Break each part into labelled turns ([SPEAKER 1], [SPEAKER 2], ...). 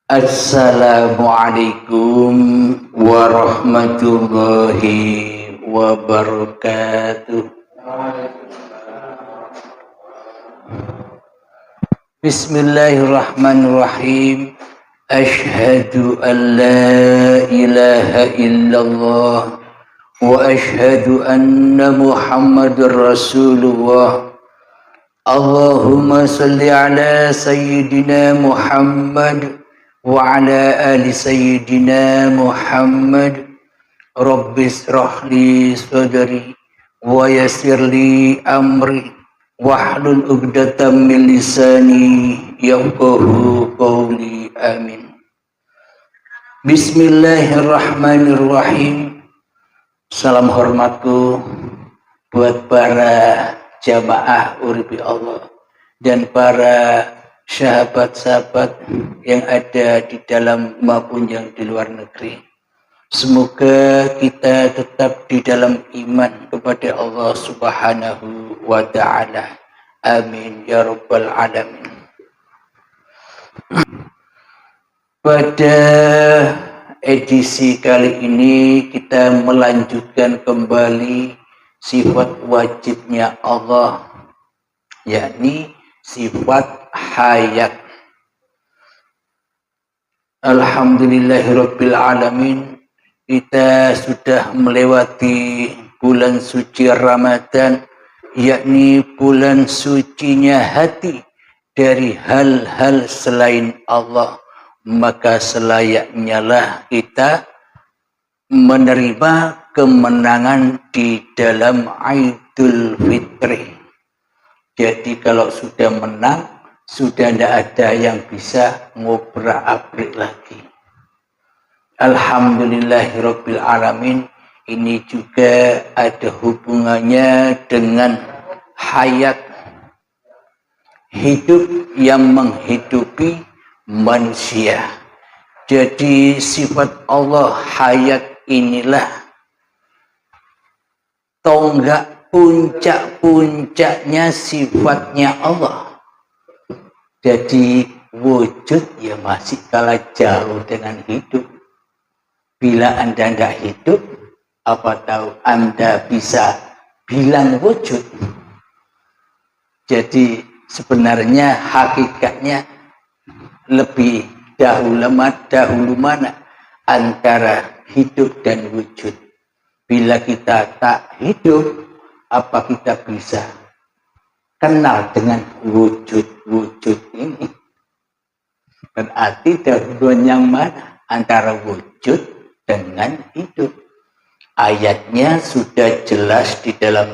[SPEAKER 1] Assalamualaikum warahmatullahi wabarakatuh. Bismillahirrahmanirrahim. Ashhadu an la ilaha illallah wa ashhadu anna Muhammadar Rasulullah. Allahumma salli ala sayyidina Muhammad wa ala ali sayyidina Muhammad. Rabbis rahli sadri wa yassirli amri wahlul 'uqdatam min lisani yafqahu qawli. Amin. Bismillahirrahmanirrahim. Salam hormatku buat para jamaah Uribi Allah dan para sahabat-sahabat yang ada di dalam maupun yang di luar negeri. Semoga kita tetap di dalam iman kepada Allah Subhanahu wa ta'ala. Amin ya rabbal alamin. Pada edisi kali ini kita melanjutkan kembali sifat wajibnya Allah, yakni sifat hayat. Alhamdulillahirabbil alamin. Kita sudah melewati bulan suci Ramadan, yakni bulan sucinya hati dari hal-hal selain Allah. Maka selayaknya lah kita menerima kemenangan di dalam Idul Fitri. Jadi kalau sudah menang, sudah tidak ada yang bisa ngobrak-abrik lagi. Alhamdulillahirabbil alamin. Ini juga ada hubungannya dengan hayat, hidup yang menghidupi manusia. Jadi sifat Allah hayat inilah tonggak puncak-puncaknya sifatnya Allah. Jadi wujud ya masih kalah jauh dengan hidup. Bila Anda tidak hidup, apa tahu Anda bisa bilang wujud. Jadi sebenarnya hakikatnya lebih dahulu mana antara hidup dan wujud. Bila kita tak hidup, apa kita bisa kenal dengan wujud-wujud ini? Berarti dahuluan yang mana antara wujud dengan hidup? Ayatnya sudah jelas di dalam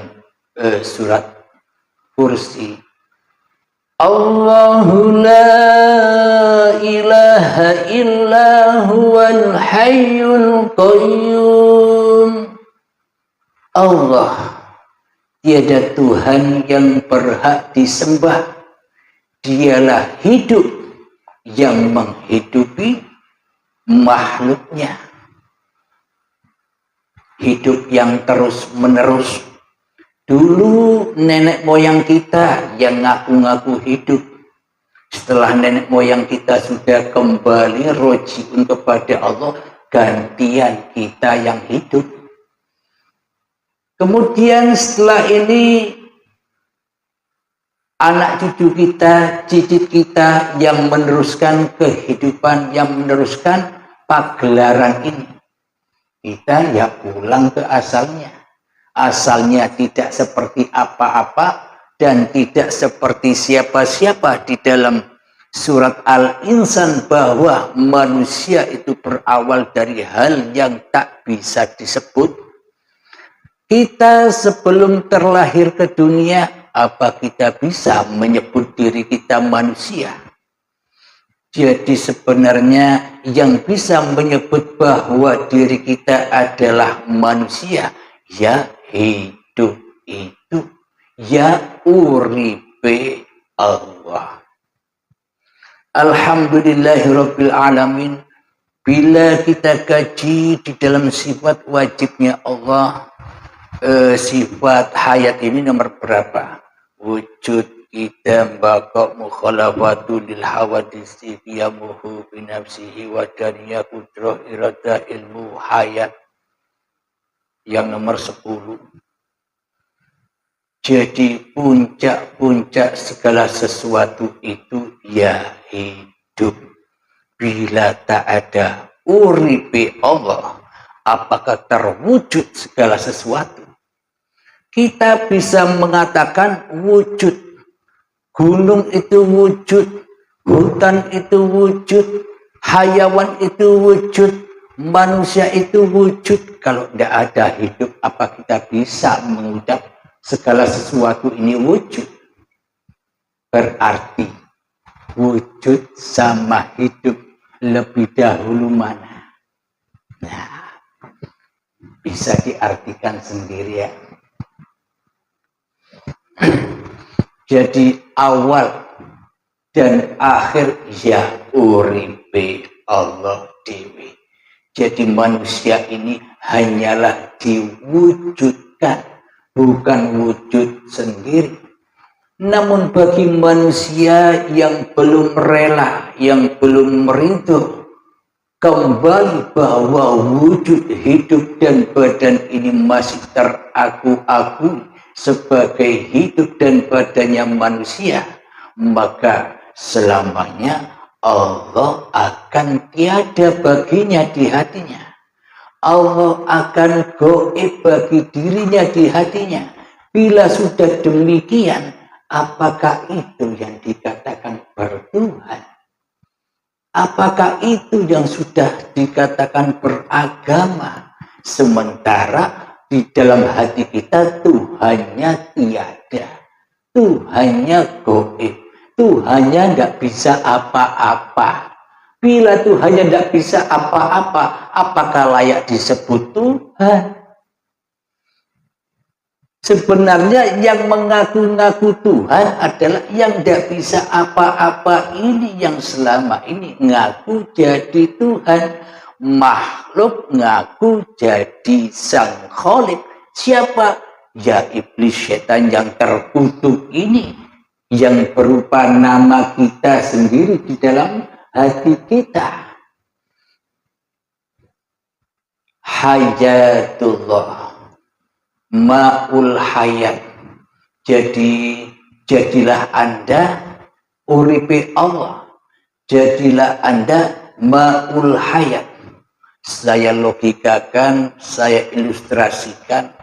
[SPEAKER 1] surat Kursi. Allahu la ilaha illa huwal hayyul qayyum. Allah, tiada Tuhan yang berhak disembah. Dialah hidup yang menghidupi makhluknya. Hidup yang terus menerus. Dulu nenek moyang kita yang ngaku-ngaku hidup. Setelah nenek moyang kita sudah kembali rojiun kepada Allah, gantian kita yang hidup. Kemudian setelah ini anak cucu kita, cicit kita yang meneruskan kehidupan, yang meneruskan pagelaran ini. Kita ya pulang ke asalnya. Asalnya tidak seperti apa-apa dan tidak seperti siapa-siapa. Di dalam surat Al-Insan bahwa manusia itu berawal dari hal yang tak bisa disebut. Kita sebelum terlahir ke dunia, apa kita bisa menyebut diri kita manusia? Jadi sebenarnya yang bisa menyebut bahwa diri kita adalah manusia, ya hidup itu, ya uripe Allah. Alhamdulillahirabbil alamin. Bila kita kaji di dalam sifat wajibnya Allah, sifat hayat ini nomor berapa? Wujud, kita baka mukhalafatu lil hawadisi qiyamuhu binafsihi wa daniya kudrah irada ilmu hayat. Yang nomor 10. Jadi puncak-puncak segala sesuatu itu ya hidup. Bila tak ada uripe Allah, apakah terwujud segala sesuatu? Kita bisa mengatakan wujud. Gunung itu wujud, hutan itu wujud, hayawan itu wujud, manusia itu wujud. Kalau tidak ada hidup, apa kita bisa mengucap segala sesuatu ini wujud? Berarti wujud sama hidup lebih dahulu mana? Nah, bisa diartikan sendiri ya. Jadi awal dan akhir ya uripe Allah dewi. Jadi manusia ini hanyalah diwujudkan, bukan wujud sendiri. Namun bagi manusia yang belum rela, yang belum merindu kembali bahwa wujud hidup dan badan ini masih teraku-aku sebagai hidup dan badannya manusia, maka selamanya Allah akan tiada baginya di hatinya. Allah akan goib bagi dirinya di hatinya. Bila sudah demikian, apakah itu yang dikatakan bertuhan? Apakah itu yang sudah dikatakan beragama? Sementara di dalam hati kita Tuhannya tiada, Tuhannya goib, Tuhannya tidak bisa apa-apa. Bila Tuhannya tidak bisa apa-apa, apakah layak disebut Tuhan? Sebenarnya yang mengaku-ngaku Tuhan adalah yang tidak bisa apa-apa ini, yang selama ini ngaku jadi Tuhan. Makhluk ngaku jadi sang kholik. Siapa? Ya iblis, setan yang terkutuk ini, yang berupa nama kita sendiri di dalam hati kita. Hayatullah, ma'ul hayat. Jadi jadilah Anda uripe Allah, jadilah Anda ma'ul hayat. Saya logikakan, saya ilustrasikan,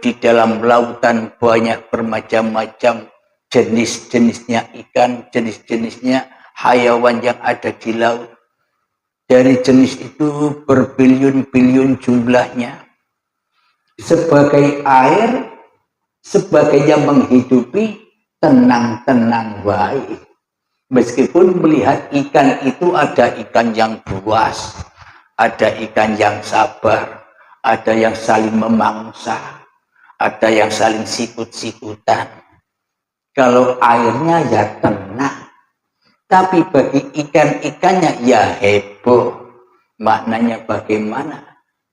[SPEAKER 1] di dalam lautan banyak bermacam-macam jenis-jenisnya ikan, jenis-jenisnya hayawan yang ada di laut. Dari jenis itu berbiliun-biliun jumlahnya. Sebagai air, sebagai yang menghidupi, tenang-tenang baik. Meskipun melihat ikan itu ada ikan yang buas, ada ikan yang sabar, ada yang saling memangsa, ada yang saling sikut-sikutan. Kalau airnya ya tenang, tapi bagi ikan-ikannya ya heboh. Maknanya bagaimana?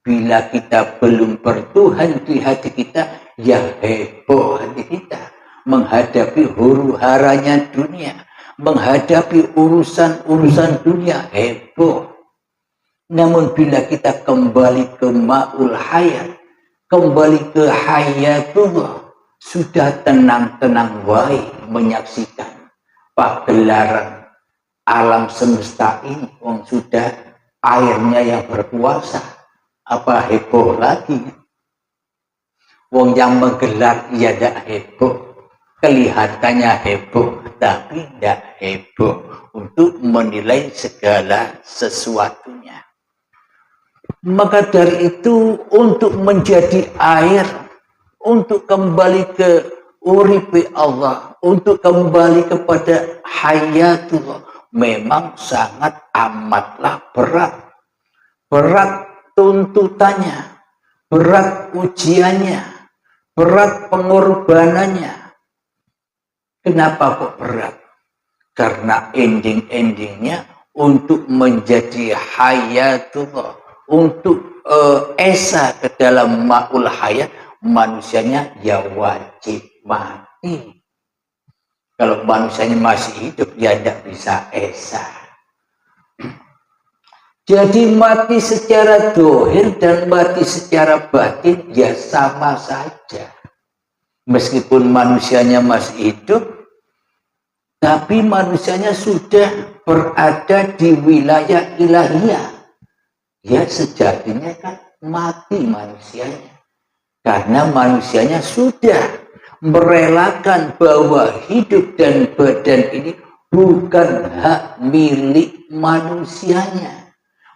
[SPEAKER 1] Bila kita belum bertuhan di hati kita, ya heboh hati kita menghadapi huru-haranya dunia, menghadapi urusan-urusan dunia, heboh. Namun bila kita kembali ke ma'ul hayat, kembali ke hayatullah, sudah tenang-tenang baik menyaksikan pagelaran alam semesta ini. Wong sudah airnya yang berkuasa, apa heboh lagi? Wong yang menggelar ya tidak heboh, kelihatannya heboh, tapi tidak heboh untuk menilai segala sesuatunya. Maka dari itu, untuk menjadi air, untuk kembali ke uripe Allah, untuk kembali kepada hayatullah, memang sangat amatlah berat. Berat tuntutannya, berat ujiannya, berat pengorbanannya. Kenapa kok berat? Karena ending-endingnya untuk menjadi hayatullah, untuk esa ke dalam ma'ul hayat, manusianya ya wajib mati. Kalau manusianya masih hidup, ya tidak bisa esa. Jadi mati secara dohir dan mati secara batin ya sama saja. Meskipun manusianya masih hidup, tapi manusianya sudah berada di wilayah ilahiyah. Ya sejatinya kan mati manusianya. Karena manusianya sudah merelakan bahwa hidup dan badan ini bukan hak milik manusianya.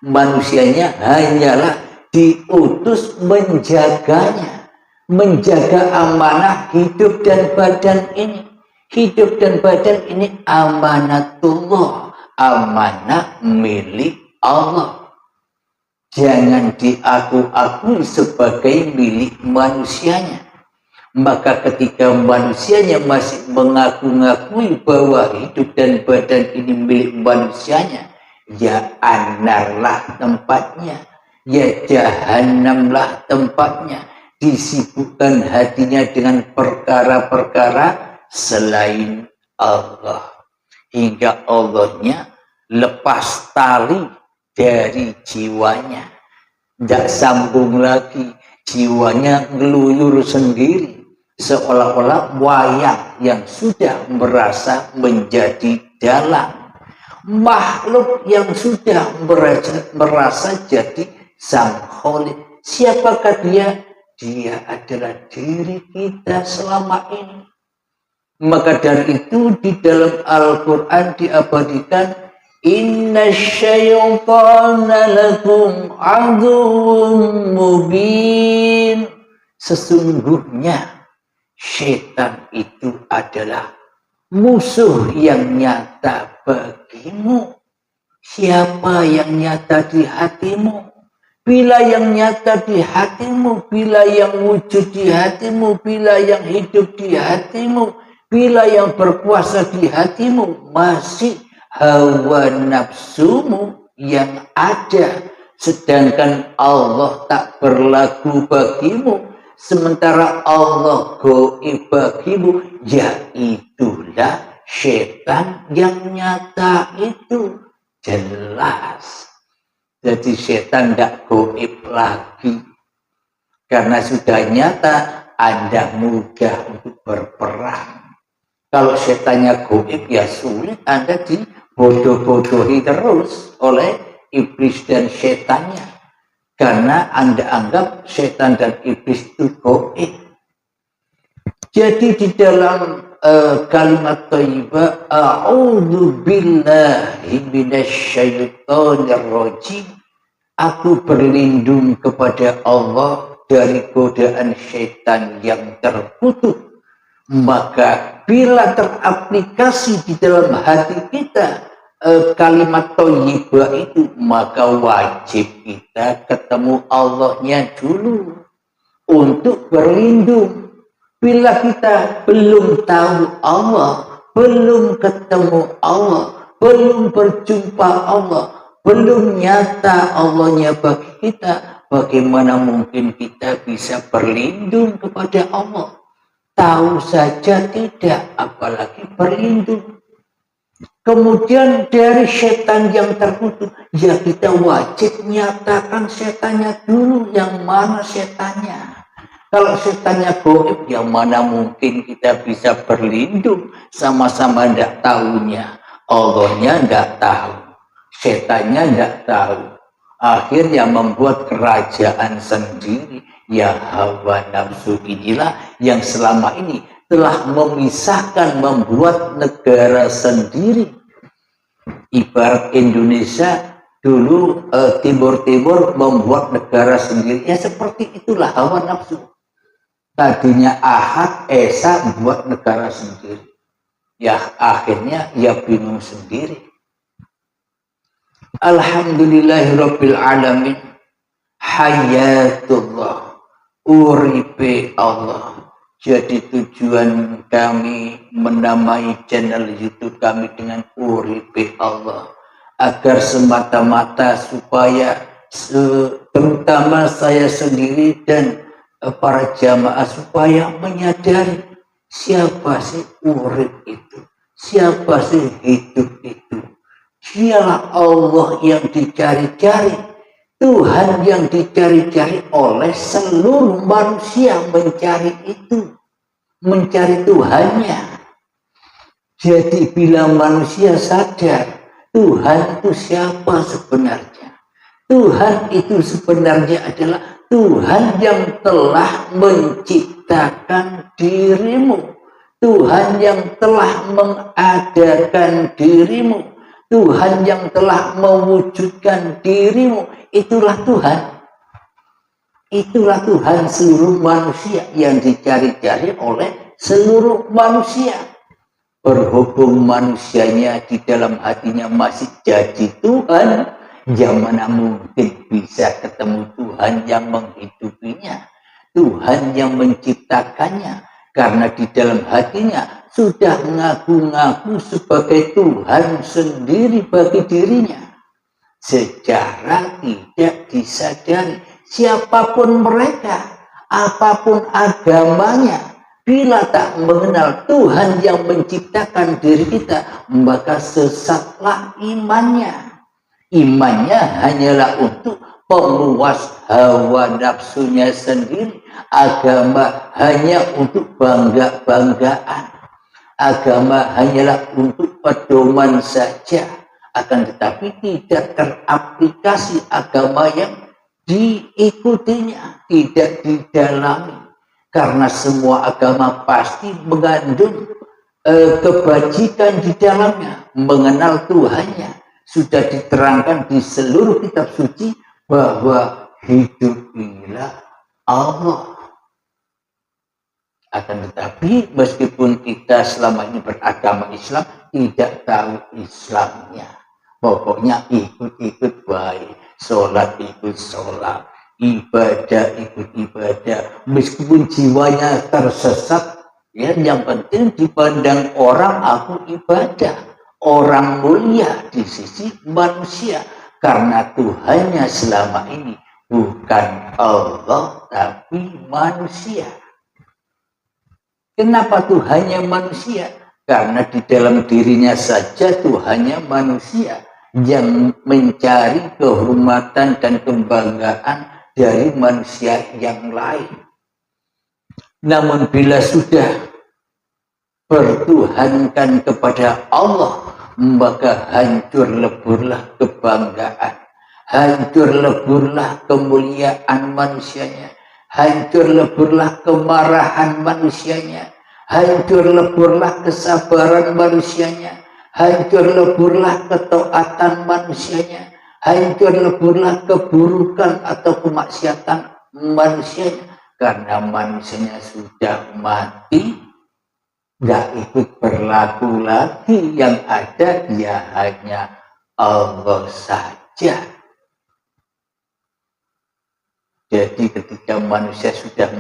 [SPEAKER 1] Manusianya hanyalah diutus menjaganya, menjaga amanah hidup dan badan ini. Hidup dan badan ini amanatullah, amanah milik Allah. Jangan diaku-akui sebagai milik manusianya. Maka ketika manusianya masih mengaku-ngakui bahwa hidup dan badan ini milik manusianya, ya anarlah tempatnya, ya jahannamlah tempatnya. Disibukkan hatinya dengan perkara-perkara selain Allah, hingga Allahnya lepas tali dari jiwanya, tidak sambung lagi, jiwanya ngeluyur sendiri, seolah-olah wayang yang sudah merasa menjadi dalang. Makhluk yang sudah merasa jadi sang Khalid. Siapakah dia? Dia adalah diri kita selama ini. Maka dari itu di dalam Al-Quran diabadikan, inna syaitana lakum aduwwun mubin. Sesungguhnya syaitan itu adalah musuh yang nyata bagimu. Siapa yang nyata di hatimu? Bila yang nyata di hatimu, bila yang wujud di hatimu, bila yang hidup di hatimu, bila yang berkuasa di hatimu masih hawa nafsumu yang ada, sedangkan Allah tak berlaku bagimu, sementara Allah gaib bagimu, ya itulah setan yang nyata itu. Jelas. Jadi setan tidak gaib lagi. Karena sudah nyata, Anda mudah untuk berperang. Kalau setannya gaib, ya sulit Anda dibodoh-bodohi terus oleh iblis dan setannya. Karena Anda anggap setan dan iblis itu gaib. Jadi di dalam kalimat thayyibah, a'udzu billahi minasyaitonir rajim, aku berlindung kepada Allah dari godaan syaitan yang terkutuk. Maka bila teraplikasi di dalam hati kita kalimat thayyibah itu, maka wajib kita ketemu Allahnya dulu untuk berlindung. Bila kita belum tahu Allah, belum ketemu Allah, belum berjumpa Allah, belum nyata Allahnya bagi kita, bagaimana mungkin kita bisa berlindung kepada Allah? Tahu saja tidak, apalagi berlindung. Kemudian dari setan yang terkutuk, ya kita wajib nyatakan setannya dulu, yang mana setannya. Kalau setannya gaib, yang mana mungkin kita bisa berlindung, sama-sama tidak tahunya. Allahnya tidak tahu, setannya tidak tahu. Akhirnya membuat kerajaan sendiri. Ya hawa nafsu inilah yang selama ini telah memisahkan, membuat negara sendiri. Ibarat Indonesia dulu timur-timur membuat negara sendiri. Ya seperti itulah hawa nafsu. Tadinya Ahad, Esa buat negara sendiri. Ya akhirnya ya bingung sendiri. Alhamdulillahirabbil alamin. Hayatullah, uripe Allah. Jadi tujuan kami menamai channel YouTube kami dengan uripe Allah, agar semata-mata supaya terutama saya sendiri dan para jamaah supaya menyadari siapa sih urip itu. Siapa sih hidup itu? Dialah Allah yang dicari-cari, Tuhan yang dicari-cari oleh seluruh manusia mencari itu, mencari Tuhannya. Jadi bila manusia sadar Tuhan itu siapa sebenarnya? Tuhan itu sebenarnya adalah Tuhan yang telah menciptakan dirimu, Tuhan yang telah mengadakan dirimu, Tuhan yang telah mewujudkan dirimu. Itulah Tuhan. Itulah Tuhan seluruh manusia yang dicari-cari oleh seluruh manusia. Berhubung manusianya di dalam hatinya masih jadi Tuhan, yang mana mungkin bisa ketemu Tuhan yang menghidupinya, Tuhan yang menciptakannya, karena di dalam hatinya sudah mengaku-ngaku sebagai Tuhan sendiri bagi dirinya. Secara tidak disadari, siapapun mereka, apapun agamanya, bila tak mengenal Tuhan yang menciptakan diri kita, maka sesatlah imannya. Imannya hanyalah untuk pemuas hawa nafsunya sendiri. Agama hanya untuk bangga-banggaan. Agama hanyalah untuk pedoman saja. Akan tetapi tidak teraplikasi agama yang diikutinya, tidak didalami. Karena semua agama pasti mengandung kebajikan di dalamnya, mengenal Tuhannya. Sudah diterangkan di seluruh kitab suci bahwa hidupilah Allah. Akan tetapi meskipun kita selama ini beragama Islam, tidak tahu Islamnya. Pokoknya ikut-ikut baik, sholat ikut sholat, ibadah ikut ibadah, meskipun jiwanya tersesat, ya yang penting dipandang orang aku ibadah, orang mulia di sisi manusia, karena Tuhannya selama ini bukan Allah tapi manusia. Kenapa Tuhannya manusia? Karena di dalam dirinya saja Tuhannya manusia yang mencari kehormatan dan kebanggaan dari manusia yang lain. Namun bila sudah bertuhankan kepada Allah, maka hancur leburlah kebanggaan, hancur leburlah kemuliaan manusianya, hancur leburlah kemarahan manusianya, hancur leburlah kesabaran manusianya, hancur leburlah ketaatan manusianya, hancur leburlah keburukan atau kemaksiatan manusianya, karena manusianya sudah mati, nggak ikut berlaku lagi, yang ada ya hanya Allah saja. Jadi ketika manusia sudah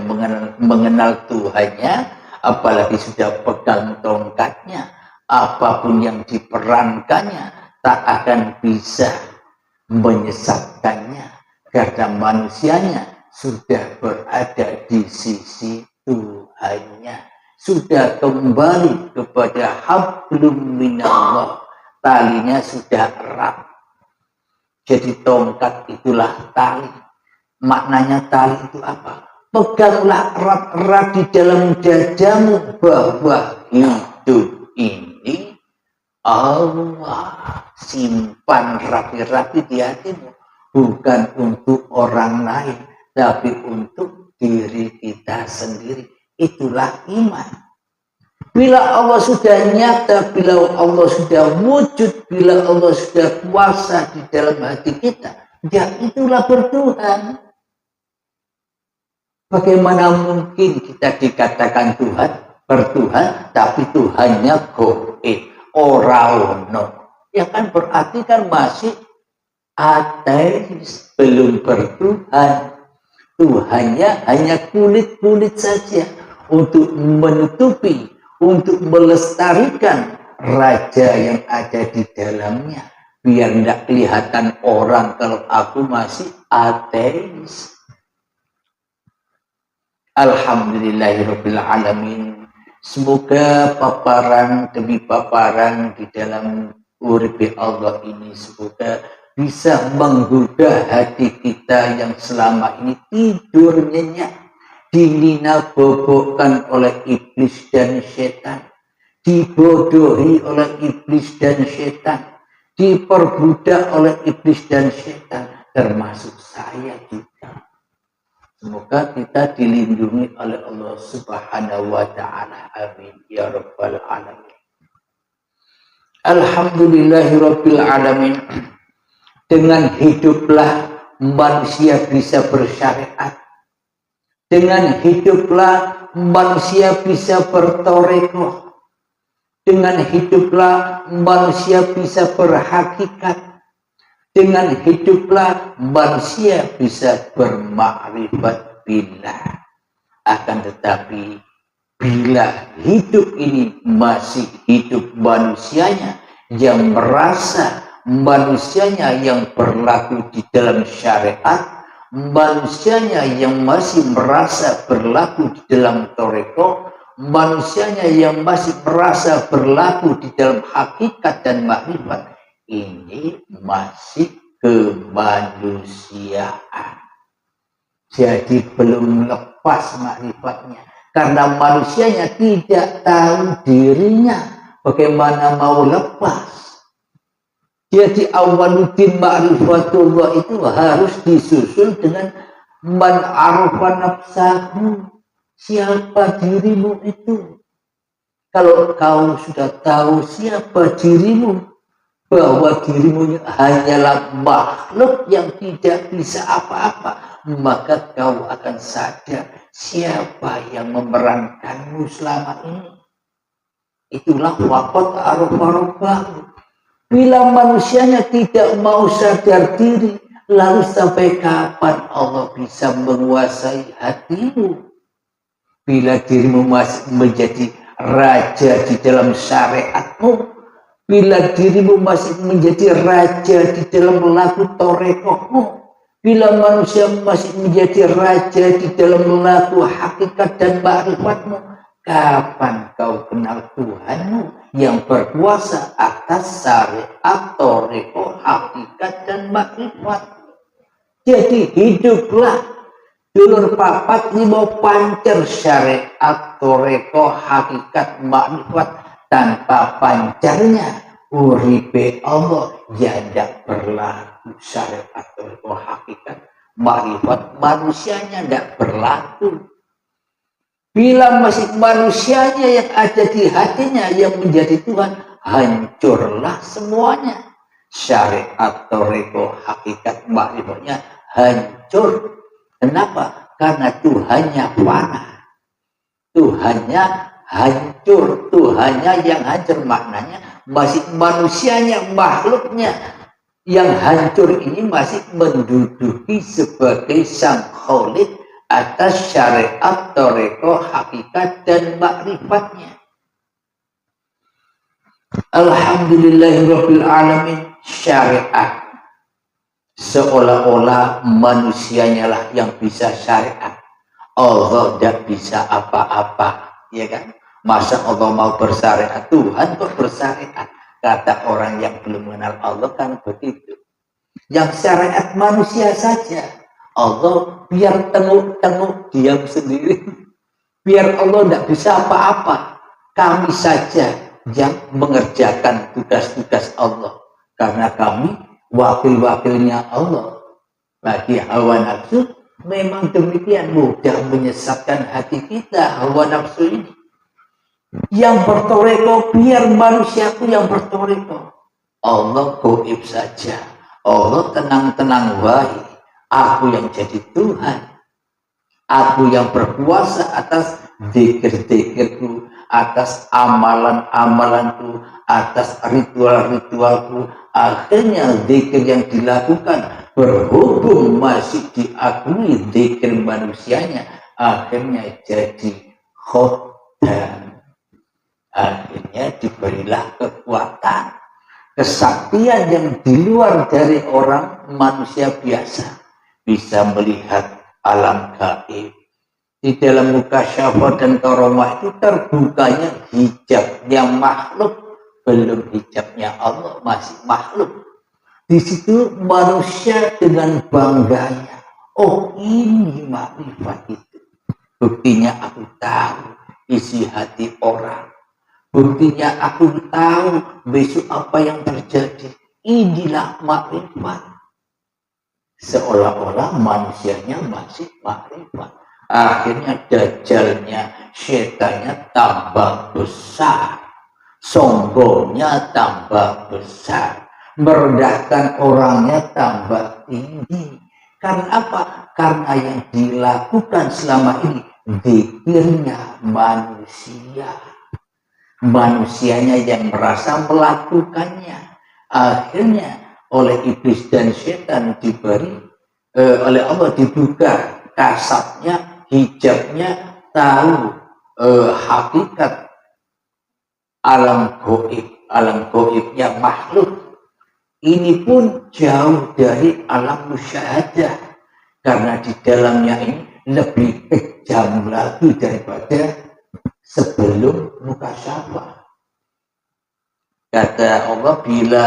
[SPEAKER 1] mengenal Tuhannya, apalagi sudah pegang tongkatnya, apapun yang diperankannya tak akan bisa menyesatkannya, karena manusianya sudah berada di sisi Tuhannya, sudah kembali kepada hablum minallah, talinya sudah erat. Jadi tongkat itulah tali. Maknanya tali itu apa? Peganglah erat-erat di dalam dadamu bahwa hidup ini Allah. Simpan rapi-rapi di hatimu, bukan untuk orang lain, tapi untuk diri kita sendiri. Itulah iman. Bila Allah sudah nyata, bila Allah sudah wujud, bila Allah sudah kuasa di dalam hati kita, ya itulah bertuhan. Bagaimana mungkin kita dikatakan Tuhan, bertuhan, tapi Tuhannya goib, ora ono. Ya kan berarti kan masih ateis, belum bertuhan. Tuhannya hanya kulit-kulit saja untuk menutupi, untuk melestarikan raja yang ada di dalamnya. Biar tidak kelihatan orang kalau aku masih ateis. Alhamdulillahirabbil alamin. Semoga paparan demi paparan di dalam uripi Allah ini semoga bisa menggoda hati kita yang selama ini tidur nyenyak, dinina bobokkan oleh iblis dan setan, dibodohi oleh iblis dan setan, diperbudak oleh iblis dan setan, termasuk saya juga. Semoga kita dilindungi oleh Allah Subhanahu wa Ta'ala. Amin ya Rabbal Alamin. Alhamdulillahirabbil alamin. Dengan hiduplah manusia bisa bersyariat. Dengan hiduplah manusia bisa bertoreko. Dengan hiduplah manusia bisa berhakikat. Dengan hiduplah manusia bisa bermakrifat billah. Akan tetapi bila hidup ini masih hidup manusianya yang merasa manusianya yang berlaku di dalam syariat, manusianya yang masih merasa berlaku di dalam toreko, manusianya yang masih merasa berlaku di dalam hakikat dan makrifat, ini masih kemanusiaan. Jadi belum lepas makrifatnya. Karena manusianya tidak tahu dirinya. Bagaimana mau lepas? Jadi awaluddin ma'rifatullah itu harus disusul dengan man arafa nafsahu. Siapa dirimu itu? Kalau kau sudah tahu siapa dirimu, bahwa dirimu hanyalah makhluk yang tidak bisa apa-apa, maka kau akan sadar siapa yang memerankanmu selama ini. Itulah waqad arafa rabbahu. Bila manusianya tidak mau sadar diri, lalu sampai kapan Allah bisa menguasai hatimu? Bila dirimu masih menjadi raja di dalam syariatmu, bila dirimu masih menjadi raja di dalam laku torekohmu, bila manusia masih menjadi raja di dalam laku hakikat dan ma'rifatmu, kapan kau kenal Tuhanmu yang berkuasa atas syariat, torekoh, hakikat dan ma'rifat? Jadi hiduplah dulur papat lima pancer syariat, torekoh, hakikat, ma'rifat. Tanpa pancarnya uripe Allah ya tidak berlaku syariat atau hakikat, ma'rifat manusianya tidak berlaku. Bila masih manusianya yang ada di hatinya yang menjadi Tuhan, hancurlah semuanya. Syariat, toreko, hakikat, ma'rifatnya hancur. Kenapa? Karena Tuhannya fana. Tuhannya hancur, Tuhannya yang hancur, maknanya masih manusianya, makhluknya yang hancur ini masih menduduki sebagai sang khalid atas syariat, toreko, hakikat dan makrifatnya. Alhamdulillahirabbil alamin. Syariat seolah-olah manusianya lah yang bisa syariat. Allah tidak bisa apa-apa, ya kan? Masa Allah mau bersyariat? Tuhan kok bersyariat? Kata orang yang belum mengenal Allah kan begitu. Yang syariat manusia saja. Allah biar tenguk-tenguk diam sendiri. Biar Allah tidak bisa apa-apa. Kami saja yang mengerjakan tugas-tugas Allah. Karena kami wakil-wakilnya Allah. Bagi hawa nafsu memang demikian, mudah menyesatkan hati kita hawa nafsu ini. Yang bertoreko biar manusiaku yang bertoreko. Allah goib saja. Allah tenang-tenang wae. Aku yang jadi Tuhan. Aku yang berkuasa atas zikir-zikirku, atas amalan-amalanku, atas ritual-ritualku. Akhirnya zikir yang dilakukan berhubung masih diakui zikir manusianya, akhirnya jadi khotam. Akhirnya diberilah kekuatan, kesaktian yang di luar dari orang manusia biasa. Bisa melihat alam gaib, Di dalam mukasyafah dan karomah itu terbukanya hijabnya makhluk, belum hijabnya Allah, masih makhluk. Di situ manusia dengan bangganya, oh ini makrifat itu. Buktinya aku tahu isi hati orang. Buktinya aku tahu besok apa yang terjadi. Inilah makrifat. Seolah-olah manusianya masih makrifat. Akhirnya dajjalnya, setannya tambah besar. Sombongnya tambah besar. Merendahkan orangnya tambah tinggi. Karena apa? Karena yang dilakukan selama ini zikirnya manusia. Manusianya yang merasa melakukannya. Akhirnya oleh iblis dan setan diberi oleh Allah dibuka kasatnya, hijabnya, tahu hakikat alam gaibnya makhluk. Ini pun jauh dari alam musyahadah, karena di dalamnya ini lebih kejam lagi daripada sebelum mukasyafah. Kata Allah, bila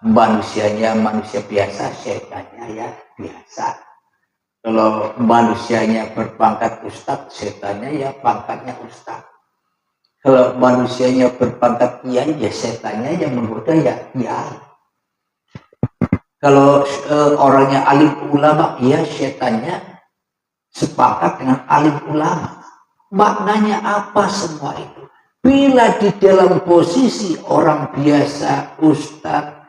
[SPEAKER 1] manusianya manusia biasa, setannya ya biasa. Kalau manusianya berpangkat ustadz, setannya ya pangkatnya ustadz. Kalau manusianya berpangkat kiai, ya setannya yang menggoda ya kiai. Kalau orangnya alim ulama, ya setannya sepakat dengan alim ulama. Maknanya apa semua itu? Bila di dalam posisi orang biasa, ustadz,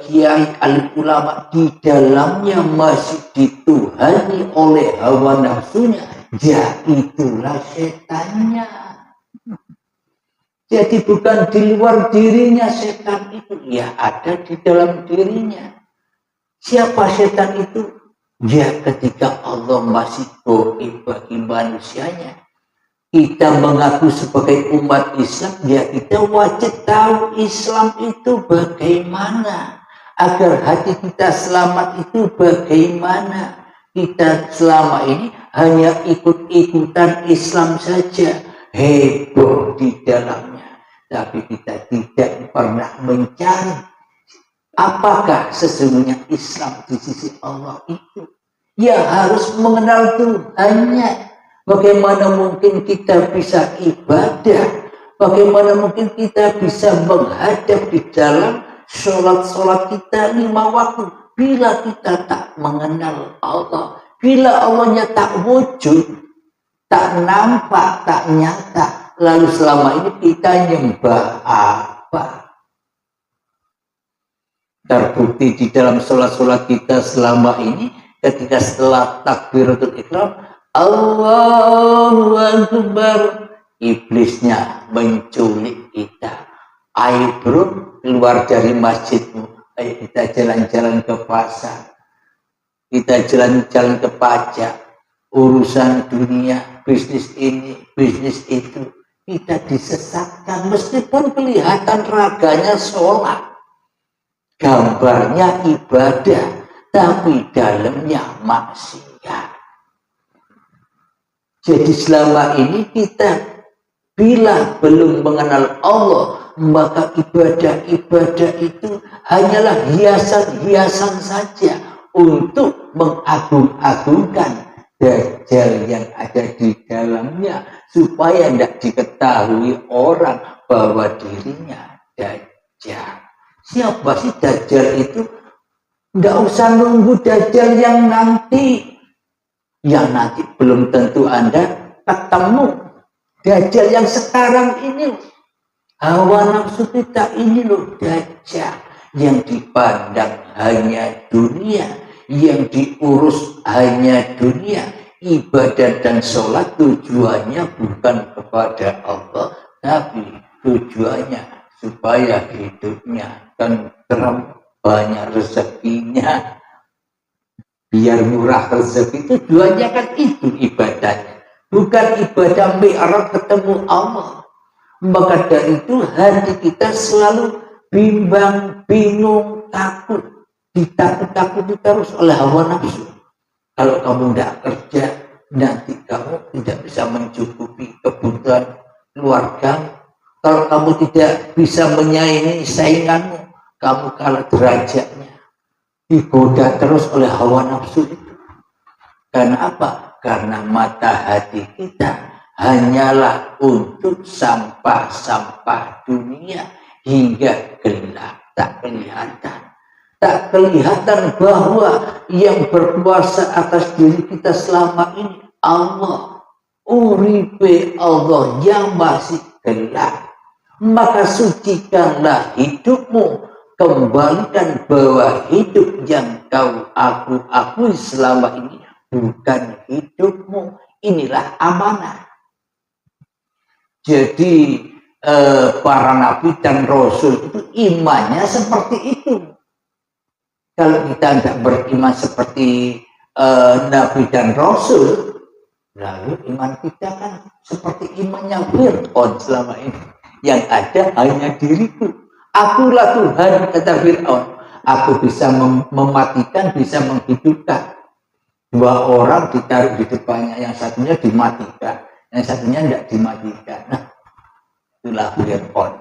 [SPEAKER 1] kiai, alim ulama, di dalamnya masih dituhani oleh hawa nafsunya, ya itulah setannya. Jadi bukan di luar dirinya setan itu, ya ada di dalam dirinya. Siapa setan itu? Ya ketika Allah masih gaib bagi manusianya. Kita mengaku sebagai umat Islam, ya kita wajib tahu Islam itu bagaimana. Agar hati kita selamat itu bagaimana. Kita selama ini hanya ikut-ikutan Islam saja. Heboh di dalamnya. Tapi kita tidak pernah mencari apakah sesungguhnya Islam di sisi Allah itu. Ya harus mengenal Tuhannya. Bagaimana mungkin kita bisa ibadah? Bagaimana mungkin kita bisa menghadap di dalam sholat-sholat kita 5 waktu bila kita tak mengenal Allah? Bila Allahnya tak wujud, tak nampak, tak nyata, lalu selama ini kita nyembah apa? Terbukti di dalam sholat-sholat kita selama ini, ketika setelah takbiratul ihram, Allahu Akbar, iblisnya menculik kita. Ayo bro, keluar dari masjidmu. Ayo kita jalan-jalan ke pasar. Kita jalan-jalan ke pajak. Urusan dunia, bisnis ini, bisnis itu. Kita disesatkan meskipun kelihatan raganya sholat. Gambarnya ibadah, tapi dalamnya maksiat. Jadi selama ini kita bila belum mengenal Allah, maka ibadah-ibadah itu hanyalah hiasan-hiasan saja untuk mengagung-agungkan dajjal yang ada di dalamnya, supaya tidak diketahui orang bahwa dirinya dajjal. Siapa sih dajjal itu? Tidak usah nunggu dajjal yang nanti. Yang nanti belum tentu Anda ketemu. Dajjal yang sekarang ini, hawa nafsu kita ini loh dajjal. Yang dipandang hanya dunia, yang diurus hanya dunia. Ibadah dan sholat tujuannya bukan kepada Allah, tapi tujuannya supaya hidupnya tenteram, banyak rezekinya. Biar murah rezeki, tujuannya kan itu ibadahnya. Bukan ibadah mi'raj ketemu Allah. Maka dari itu hati kita selalu bimbang, bingung, takut. Ditakut-takuti terus oleh hawa nafsu. Kalau kamu tidak kerja, nanti kamu tidak bisa mencukupi kebutuhan keluarga. Kalau kamu tidak bisa menyaingi sainganmu, kamu kalah derajatnya. Digoda terus oleh hawa nafsu itu. Karena apa? Karena mata hati kita hanyalah untuk sampah-sampah dunia hingga gelap, tak kelihatan. Tak kelihatan bahwa yang berkuasa atas diri kita selama ini Allah. Uripe Allah yang masih gelap. Maka sucikanlah hidupmu, kembalikan bahwa hidup yang kau akui selama ini bukan hidupmu, inilah amanah. Jadi para nabi dan rasul itu imannya seperti itu. Kalau kita tidak beriman seperti nabi dan rasul, lalu iman kita kan seperti imannya Fir'aun selama ini. Yang ada hanya diriku. Akulah Tuhan, kata Fir'aun. Aku bisa mematikan, bisa menghidupkan. Dua orang ditaruh di depannya, yang satunya dimatikan, yang satunya tidak dimatikan. Nah, itulah Fir'aun.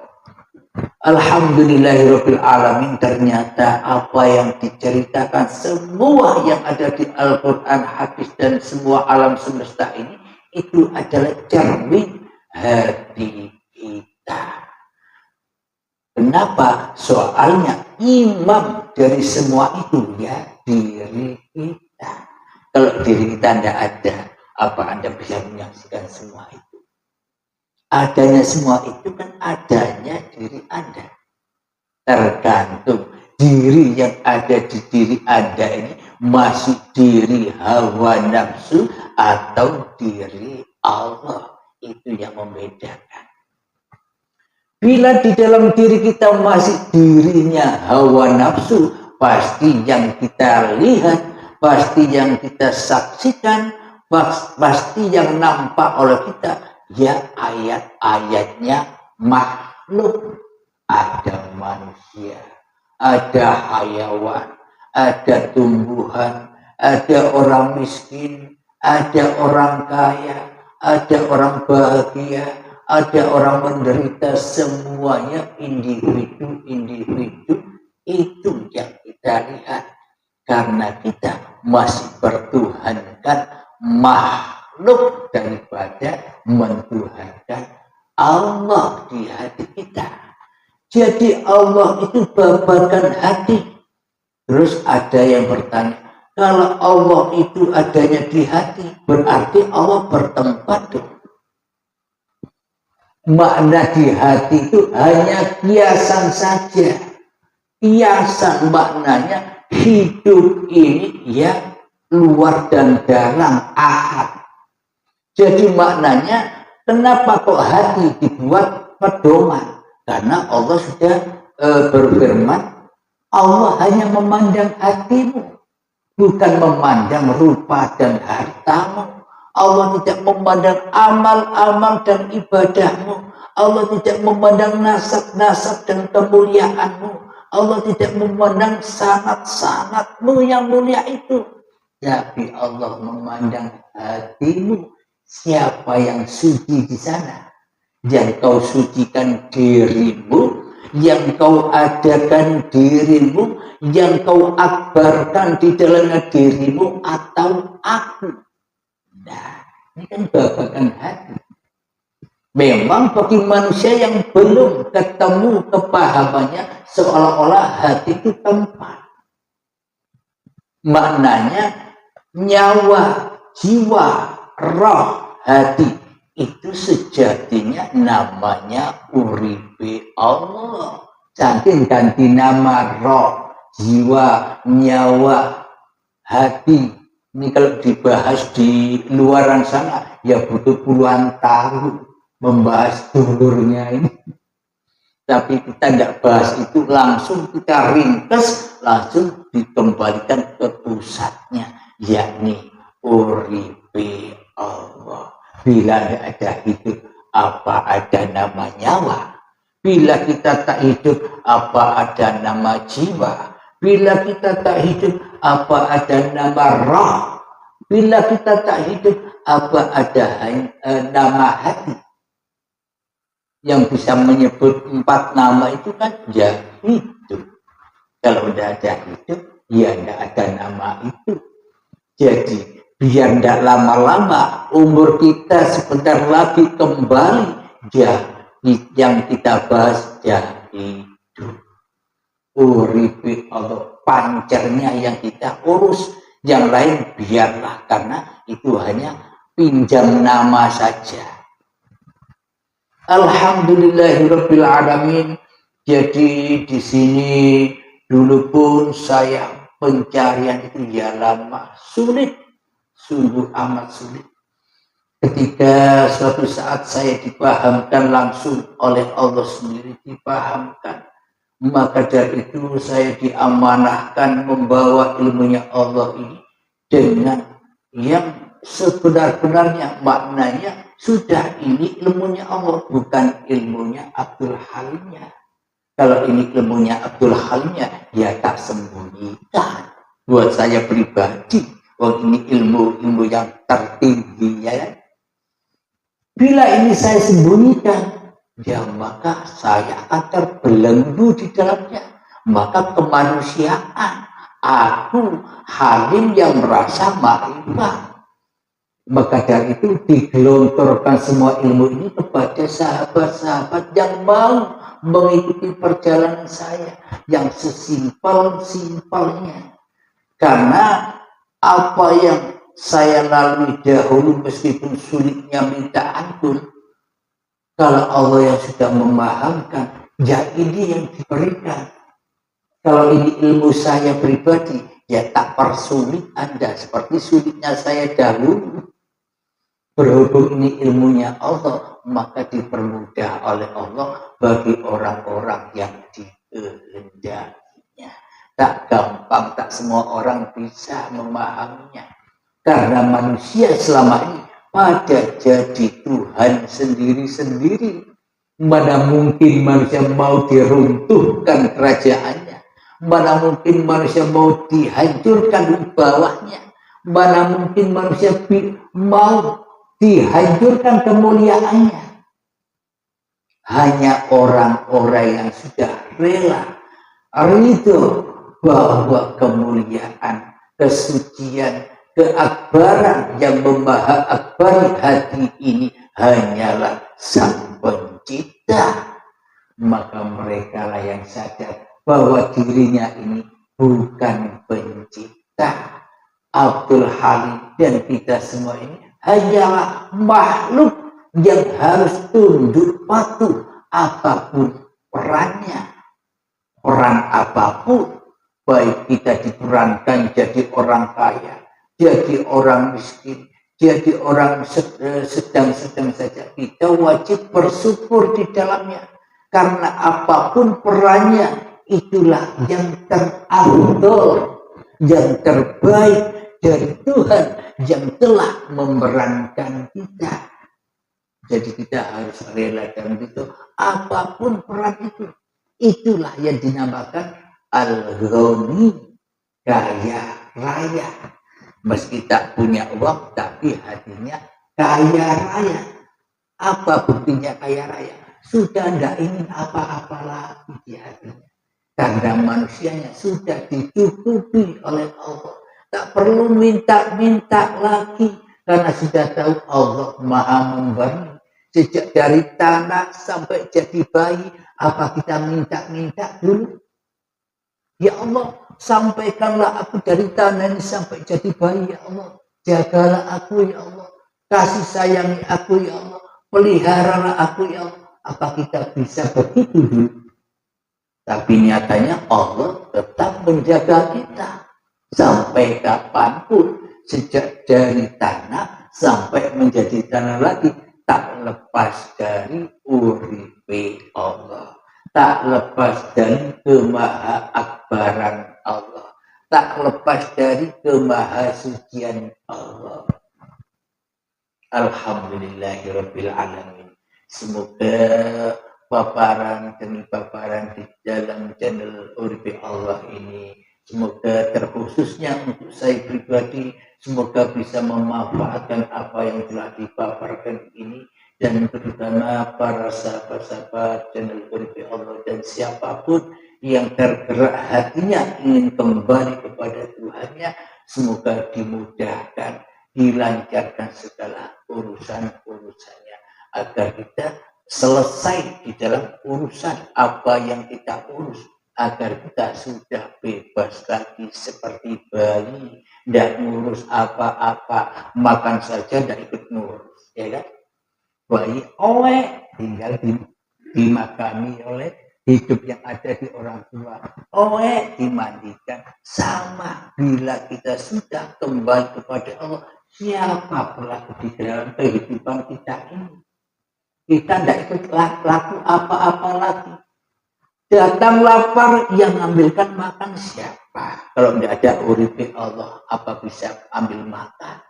[SPEAKER 1] Alhamdulillahirabbil alamin, ternyata apa yang diceritakan semua yang ada di Al-Qur'an, hadis dan semua alam semesta ini itu adalah cermin hati kita. Kenapa? Soalnya imam dari semua itu ya diri kita. Kalau diri kita tidak ada, apa Anda bisa menyaksikan semua itu? Adanya semua itu kan adanya diri Anda. Tergantung diri yang ada di diri Anda ini masih diri hawa nafsu atau diri Allah. Itu yang membedakan. Bila di dalam diri kita masih dirinya hawa nafsu, pasti yang kita lihat, pasti yang kita saksikan, pasti yang nampak oleh kita, ya ayat-ayatnya makhluk. Ada manusia, ada hayawan, ada tumbuhan, ada orang miskin, ada orang kaya, ada orang bahagia, ada orang menderita, semuanya individu itu yang kita lihat. Karena kita masih bertuhankan makhluk daripada mentuhankan Allah di hati kita. Jadi Allah itu babakan hati. Terus ada yang bertanya, kalau Allah itu adanya di hati, berarti Allah bertempat tuh. Makna di hati itu hanya kiasan saja. Kiasan maknanya hidup ini ya luar dan dalam ahad. Jadi maknanya kenapa kok hati dibuat pedoman? Karena Allah sudah berfirman, Allah hanya memandang hatimu, bukan memandang rupa dan hartamu. Allah tidak memandang amal-amal dan ibadahmu. Allah tidak memandang nasab-nasab dan kemuliaanmu. Allah tidak memandang sanad-sanadmu yang mulia itu. Tapi Allah memandang hatimu. Siapa yang suci di sana? Yang kau sucikan dirimu, yang kau adakan dirimu, yang kau akbarkan di dalamnya dirimu, atau aku? Nah, ini kan babakan hati. Memang bagi manusia yang belum ketemu kepahamannya, seolah-olah hati itu tempat. Maknanya nyawa, jiwa, roh, hati itu sejatinya namanya uripe Allah. Saking ganti nama roh, jiwa, nyawa, hati. Ini kalau dibahas di luaran sana, ya butuh puluhan tahun membahas dulurnya ini. Tapi kita tidak bahas itu, langsung kita ringkas, langsung dikembalikan ke pusatnya, yakni uripe Allah. Bila tidak ada hidup, apa ada nama nyawa? Bila kita tak hidup, apa ada nama jiwa? Bila kita tak hidup, apa ada nama roh? Bila kita tak hidup, apa ada nama hati yang bisa menyebut 4 nama itu kan ya itu. Kalau tidak ada itu, ya tidak ada nama itu. Jadi biar tidak lama-lama umur kita sebentar lagi kembali ya yang kita bahas ya itu. Uripi Allah, pancernya yang kita urus, yang lain biarlah karena itu hanya pinjam nama saja. Alhamdulillahirabbil alamin. Jadi di sini dulu pun saya pencarian itu ya lama, sulit, sungguh amat sulit. Ketika suatu saat saya dipahamkan langsung oleh Allah sendiri, dipahamkan, maka dari itu saya diamanahkan membawa ilmunya Allah ini dengan yang sebenar-benarnya, maknanya sudah ini ilmunya Allah, bukan ilmunya Abdul Halimnya. Kalau ini ilmunya Abdul Halimnya, ya tak sembunyikan. Buat saya pribadi, ini ilmu yang tertinggi ya. Bila ini saya sembunyikan, ya maka saya akan terbelenggu di dalamnya. Maka kemanusiaan, aku Halim yang merasa ma'rifah. Maka dari itu digelontorkan semua ilmu ini kepada sahabat-sahabat yang mau mengikuti perjalanan saya yang sesimpel-simpelnya. Karena apa yang saya lalui dahulu meskipun sulitnya minta ampun, kalau Allah yang sudah memahamkan, ya ini yang diberikan. Kalau ini ilmu saya pribadi, ya tak persulit Anda seperti sulitnya saya dahulu. Berhubung ini ilmunya Allah, maka dipermudah oleh Allah bagi orang-orang yang dikehendakinya. Tak gampang, tak semua orang bisa memahaminya. Karena manusia selama ini pada jadi Tuhan sendiri-sendiri. Mana mungkin manusia mau diruntuhkan kerajaannya. Mana mungkin manusia mau dihancurkan bawahnya. Mana mungkin manusia mau dihancurkan kemuliaannya. Hanya orang-orang yang sudah rela, ridho bahwa kemuliaan, kesucian, keakbaran yang memaha akbari hati ini hanyalah Sang Pencipta. Maka mereka lah yang sadar bahwa dirinya ini bukan pencipta. Abdul Halim dan kita semua ini hanyalah makhluk yang harus tunduk patuh apapun perannya. Peran apapun, baik kita diperankan jadi orang kaya, jadi orang miskin, jadi orang sedang-sedang saja, kita wajib bersyukur di dalamnya. Karena apapun perannya, itulah yang terafdol, yang terbaik dari Tuhan yang telah memerankan kita. Jadi kita harus rela dan itu apapun peran itu. Itulah yang dinamakan Al-Ghani, kaya raya. Meski tak punya uang, tapi hatinya kaya raya. Apa buktinya kaya raya? Sudah tidak ingin apa-apa lagi di hatinya. Karena manusianya sudah dicukupi oleh Allah. Tak perlu minta-minta lagi. Karena sudah tahu Allah Maha Memberi. Sejak dari tanah sampai jadi bayi, apa kita minta-minta dulu? Ya Allah, sampaikanlah aku dari tanah ini sampai jadi bayi, ya Allah. Jagalah aku, ya Allah. Kasih sayangi aku, ya Allah. Peliharalah aku, ya Allah. Apa kita bisa begitu dulu? Tapi nyatanya Allah tetap menjaga kita. Sampai kapanpun. Sejak dari tanah sampai menjadi tanah lagi. Tak lepas dari uripe Allah. Tak lepas dari kemaha akbaran Allah. Tak lepas dari kemahasucian Allah. Alhamdulillahirabbil alamin. Semoga paparan demi paparan di dalam channel Uripe Allah ini Semoga terkhususnya untuk saya pribadi, semoga bisa memanfaatkan apa yang telah dipaparkan ini, dan terutama para sahabat-sahabat channel Uripi Allah dan siapapun yang tergerak hatinya ingin kembali kepada Tuhannya, semoga dimudahkan, dilancarkan segala urusan-urusannya, agar kita selesai di dalam urusan apa yang kita urus, agar kita sudah bebas lagi seperti bayi, tidak ngurus apa-apa, makan saja tidak ikut ngurus, ya kan? Bayi tinggal dimakani oleh hidup yang ada di orang tua, dimandikan. Sama bila kita sudah kembali kepada Allah, siapa pelaku di dalam kehidupan kita ini? Kita tidak ikut laku apa-apa lagi. Datang lapar, yang ambilkan makan siapa? Kalau tidak ada uripi Allah, apa bisa ambil makan?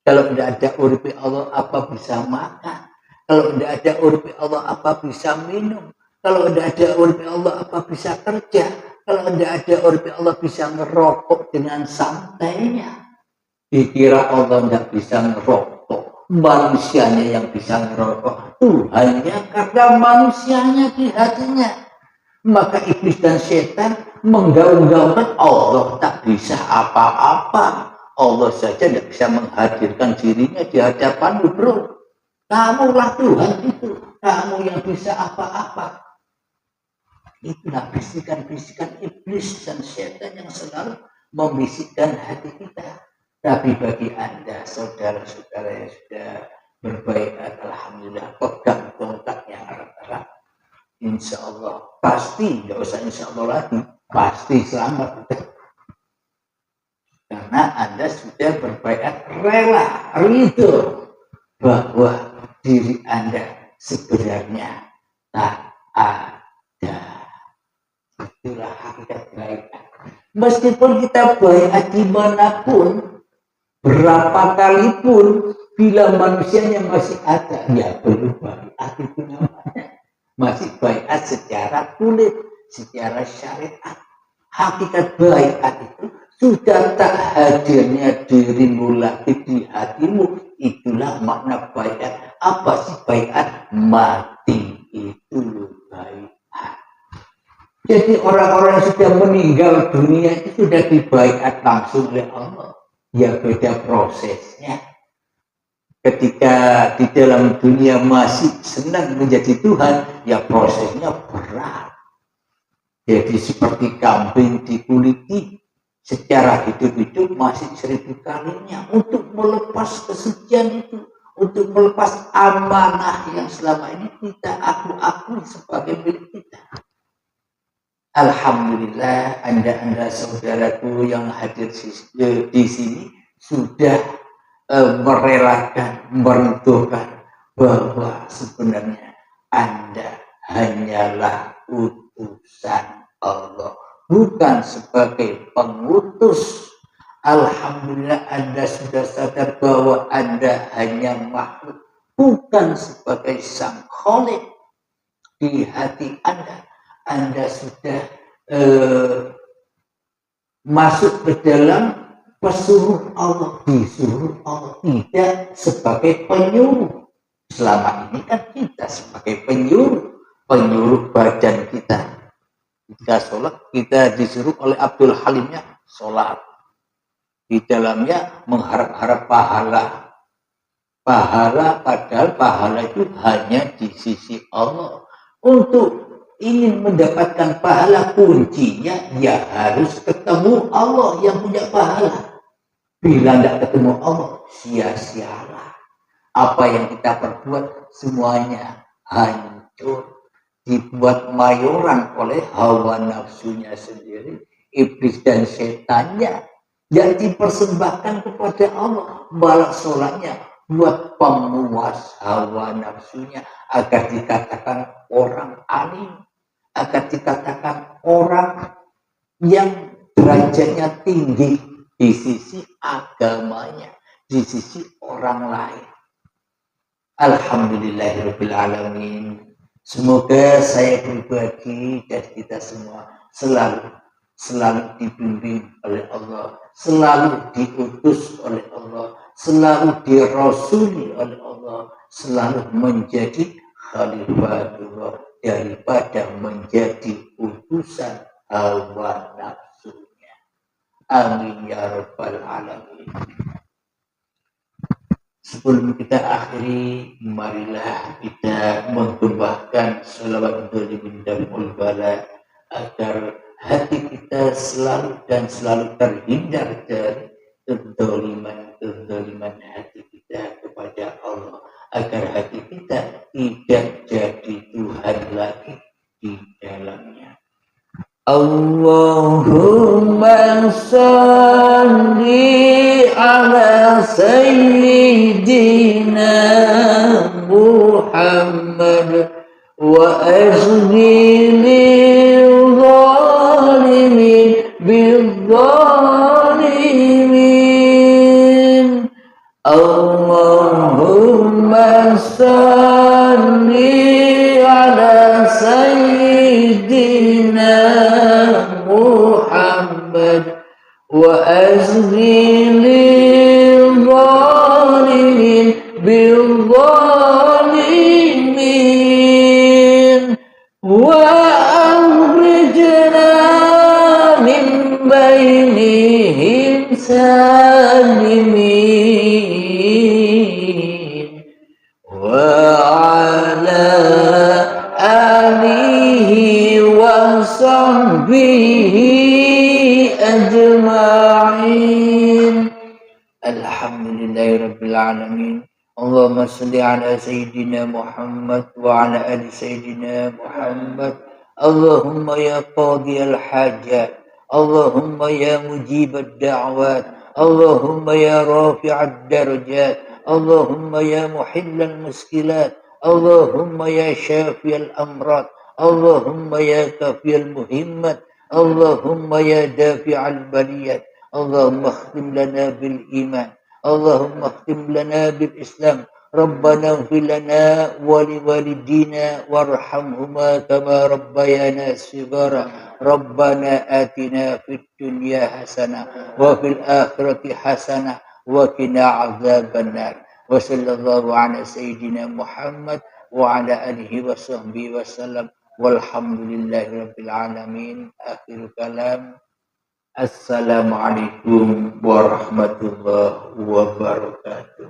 [SPEAKER 1] Kalau tidak ada uripi Allah, apa bisa makan? Kalau tidak ada uripi Allah, apa bisa minum? Kalau tidak ada uripi Allah, apa bisa kerja? Kalau tidak ada uripi Allah, bisa ngerokok dengan santainya. Dikira Allah tidak bisa ngerokok, manusianya yang bisa ngerokok, Tuhannya karena manusianya di hatinya. Maka iblis dan setan menggaung-gaungkan Allah tak bisa apa-apa. Allah saja tidak bisa menghadirkan dirinya di hadapanmu, bro. Kamulah Tuhan itu, kamu yang bisa apa-apa. Itulah bisikan-bisikan iblis dan setan yang selalu membisikkan hati kita. Tapi bagi Anda, saudara-saudara yang sudah berbaikat, alhamdulillah, pegang tongkatnya erat-erat. Insya Allah pasti, tidak usah insya Allah lagi, pasti selamat. Karena Anda sudah berbaikat rela, ridho bahwa diri Anda sebenarnya tak ada. Itulah hakikat baikat. Meskipun kita baikat dimanapun, berapa kali pun, bila manusianya masih ada, ya belum baikat itu namanya. Masih baiat secara kulit, secara syariat. Hakikat baiat itu sudah tak hadirnya dirimu lagi di hatimu. Itulah makna baiat. Apa sih baiat? Mati itu baiat. Jadi orang-orang yang sudah meninggal dunia itu sudah dibaiat langsung oleh Allah. Ya beda prosesnya. Ketika di dalam dunia masih senang menjadi Tuhan, ya prosesnya berat. Jadi seperti kambing dikuliti, secara hidup-hidup masih 1000 kalinya untuk melepas kesucian itu, untuk melepas amanah yang selama ini kita akui sebagai milik kita. Alhamdulillah, Anda saudaraku yang hadir di sini sudah merelakan, merentuhkan bahwa sebenarnya Anda hanyalah utusan Allah, bukan sebagai pengutus. Alhamdulillah, Anda sudah sadar bahwa Anda hanya makhluk, bukan sebagai sang khalik. Di hati Anda sudah masuk ke dalam pesuruh Allah, disuruh Allah, tidak sebagai penyuruh. Selama ini kan kita sebagai penyuruh badan kita. Ketika sholat, kita disuruh oleh Abdul Halimnya sholat. Di dalamnya mengharap-harap pahala. Padahal pahala itu hanya di sisi Allah. Untuk ingin mendapatkan pahala, kuncinya ya harus ketemu Allah yang punya pahala. Bila tidak ketemu Allah, sia-sialah. Apa yang kita perbuat semuanya hancur. Dibuat mayoran oleh hawa nafsunya sendiri, iblis dan setannya, yang dipersembahkan kepada Allah. Malah sholatnya buat pemuas hawa nafsunya, agar dikatakan orang alim, agar dikatakan orang yang derajatnya tinggi di sisi agamanya, di sisi orang lain. Alhamdulillahirabbil alamin. Semoga saya pribadi dan kita semua selalu selalu dibimbing oleh Allah, selalu diutus oleh Allah, selalu dirasuli oleh Allah, selalu menjadi khalifatullah daripada menjadi utusan hawa nafsunya. Amin ya rabbal alamin. Sebelum kita akhiri, marilah kita menggembahkan salawat Ibn Bala agar hati kita selalu dan selalu terhindar dari kezaliman hati kita kepada Allah, agar hati kita tidak jadi Tuhan lagi di dalamnya. Allahumma salli ala sayyidina Muhammad wa ajli lil zalimin bil zalimin. Allahumma salli ala sayyidina Muhammad wa azli lil zalimin bil zalimin wa akhrijna min bainihim salimin wa ala alihi wa sahbihi ajma'in. Alhamdulillahirabbil alamin. Allahumma salli ala sayyidina Muhammad wa ala ali sayyidina Muhammad. Allahumma ya qadiyal hajat, Allahumma ya mujibad da'wat, Allahumma ya rafi'ad darajat, Allahumma ya muhillal muskilat, Allahumma ya syafiyal amrad, Allahumma ya kafiyal muhimmat, Allahumma ya dafi'al baliyat. Allahumma khtim lana bil iman, Allahumma khtim lana bil islam. Rabbana ighfir lana wa liwalidina warhamhuma kama rabbayana shighara. Rabbana atina fid dunya hasanah wa fil akhirati hasanah wa qina adzabannar. Wa sallallahu ala sayyidina Muhammad wa ala alihi wa sahbihi wa sallam. Walhamdulillahi rabbil alamin. Akhir kalam. Assalamualaikum warahmatullahi wabarakatuh.